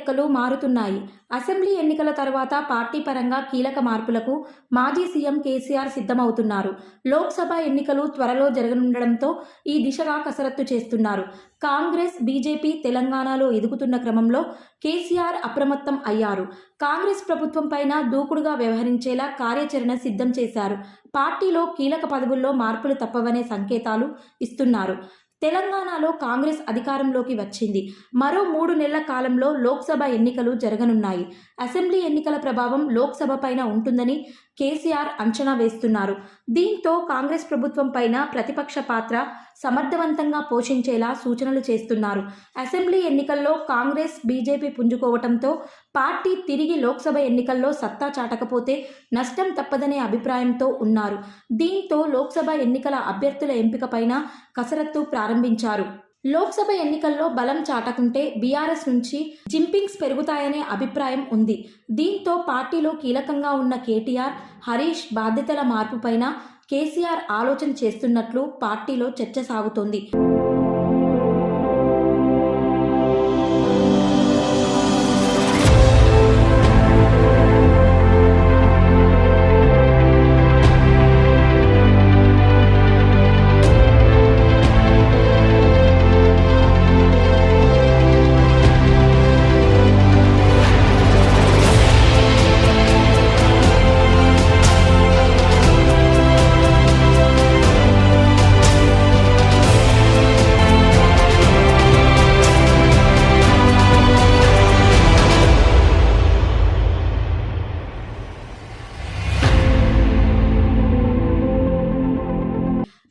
లెక్కలు మారుతున్నాయి. అసెంబ్లీ ఎన్నికల తర్వాత పార్టీ పరంగా కీలక మార్పులకు మాజీ సీఎం కేసీఆర్ సిద్ధమవుతున్నారు. లోక్సభ ఎన్నికలు త్వరలో జరగనుండడంతో ఈ దిశగా కసరత్తు చేస్తున్నారు. కాంగ్రెస్, బీజేపీ తెలంగాణలో ఎదుగుతున్న క్రమంలో కేసీఆర్ అప్రమత్తం అయ్యారు. కాంగ్రెస్ ప్రభుత్వం పైన దూకుడుగా వ్యవహరించేలా కార్యాచరణ సిద్ధం చేశారు. పార్టీలో కీలక పదవుల్లో మార్పులు తప్పవనే సంకేతాలు ఇస్తున్నారు. తెలంగాణలో కాంగ్రెస్ అధికారంలోకి వచ్చింది. మరో 3 నెలల కాలంలో లోక్సభ ఎన్నికలు జరగనున్నాయి. అసెంబ్లీ ఎన్నికల ప్రభావం లోక్సభ పైన ఉంటుందని కేసీఆర్ అంచనా వేస్తున్నారు. దీంతో కాంగ్రెస్ ప్రభుత్వం పైన ప్రతిపక్ష పాత్ర సమర్థవంతంగా పోషించేలా సూచనలు చేస్తున్నారు. అసెంబ్లీ ఎన్నికల్లో కాంగ్రెస్, బీజేపీ పుంజుకోవటంతో పార్టీ తిరిగి లోక్సభ ఎన్నికల్లో సత్తా చాటకపోతే నష్టం తప్పదనే అభిప్రాయంతో ఉన్నారు. దీంతో లోక్సభ ఎన్నికల అభ్యర్థుల ఎంపిక పైన కసరత్తు ప్రారంభించారు. లోక్సభ ఎన్నికల్లో బలం చాటకుంటే బీఆర్ఎస్ నుంచి జింపింగ్స్ పెరుగుతాయనే అభిప్రాయం ఉంది. దీంతో పార్టీలో కీలకంగా ఉన్న కేటీఆర్, హరీష్ బాధ్యతల మార్పుపైన కేసీఆర్ ఆలోచన చేస్తున్నట్లు పార్టీలో చర్చ సాగుతోంది.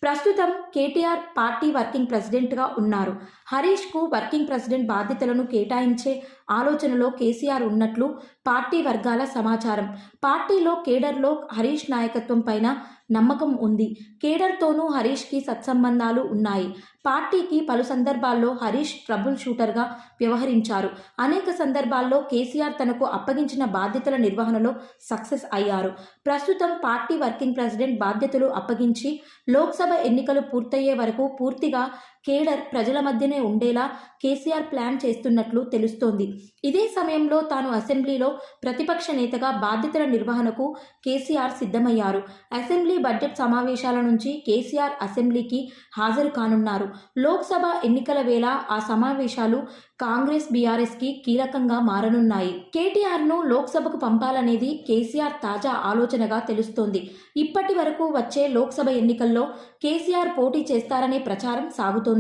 ప్రస్తుతం కేటీఆర్ పార్టీ వర్కింగ్ ప్రెసిడెంట్గా ఉన్నారు. హరీష్కు వర్కింగ్ ప్రెసిడెంట్ బాధ్యతలను కేటాయించే ఆలోచనలో కేసీఆర్ ఉన్నట్లు పార్టీ వర్గాల సమాచారం. పార్టీలో కేడర్లో హరీష్ నాయకత్వం పైన నమ్మకం ఉంది. కేడర్తోనూ హరీష్కి సత్సంబంధాలు ఉన్నాయి. పార్టీకి పలు సందర్భాల్లో హరీష్ ట్రబుల్ షూటర్గా వ్యవహరించారు. అనేక సందర్భాల్లో కేసీఆర్ తనకు అప్పగించిన బాధ్యతల నిర్వహణలో సక్సెస్ అయ్యారు. ప్రస్తుతం పార్టీ వర్కింగ్ ప్రెసిడెంట్ బాధ్యతలు అప్పగించి లోక్సభ ఎన్నికలు పూర్తయ్యే వరకు పూర్తిగా కేడర్ ప్రజల మధ్యనే ఉండేలా కేసీఆర్ ప్లాన్ చేస్తున్నట్లు తెలుస్తోంది. ఇదే సమయంలో తాను అసెంబ్లీలో ప్రతిపక్ష నేతగా బాధ్యతల నిర్వహణకు కేసీఆర్ సిద్ధమయ్యారు. అసెంబ్లీ బడ్జెట్ సమావేశాల నుంచి కేసీఆర్ అసెంబ్లీకి హాజరు కానున్నారు. లోక్సభ ఎన్నికల వేళ ఆ సమావేశాలు కాంగ్రెస్, బీఆర్ఎస్కి కీలకంగా మారనున్నాయి. కేటీఆర్ను లోక్సభకు పంపాలనేది కేసీఆర్ తాజా ఆలోచనగా తెలుస్తోంది. ఇప్పటి వరకు వచ్చే లోక్సభ ఎన్నికల్లో కేసీఆర్ పోటీ చేస్తారనే ప్రచారం సాగుతోంది.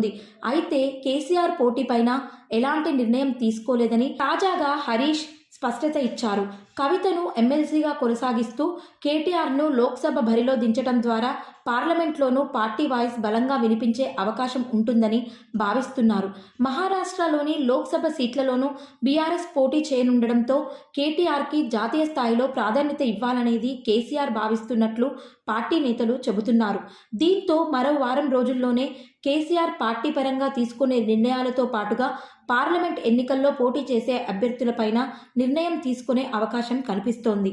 అయితే కేసీఆర్ పోటీపైన ఎలాంటి నిర్ణయం తీసుకోలేదని తాజాగా హరీష్ స్పష్టత ఇచ్చారు. కవితను ఎమ్మెల్సీగా కొనసాగిస్తూ కేటీఆర్ను లోక్సభ బరిలో దించడం ద్వారా పార్లమెంట్లోనూ పార్టీ వాయిస్ బలంగా వినిపించే అవకాశం ఉంటుందని భావిస్తున్నారు. మహారాష్ట్రలోని లోక్సభ సీట్లలోనూ బీఆర్ఎస్ పోటీ చేయనుండడంతో కేటీఆర్కి జాతీయ స్థాయిలో ప్రాధాన్యత ఇవ్వాలనేది కేసీఆర్ భావిస్తున్నట్లు పార్టీ నేతలు చెబుతున్నారు. దీంతో మరో వారం రోజుల్లోనే కేసీఆర్ పార్టీ పరంగా తీసుకునే నిర్ణయాలతో పాటుగా పార్లమెంట్ ఎన్నికల్లో పోటీ చేసే అభ్యర్థులపైన నిర్ణయం తీసుకునే అవకాశం కనిపిస్తోంది.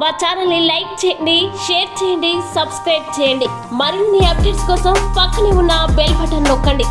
మా ఛానల్ని లైక్ చేయండి, షేర్ చేయండి, సబ్స్క్రైబ్ చేయండి. మరిన్ని అప్డేట్స్ కోసం పక్కనే ఉన్న బెల్ బటన్ నొక్కండి.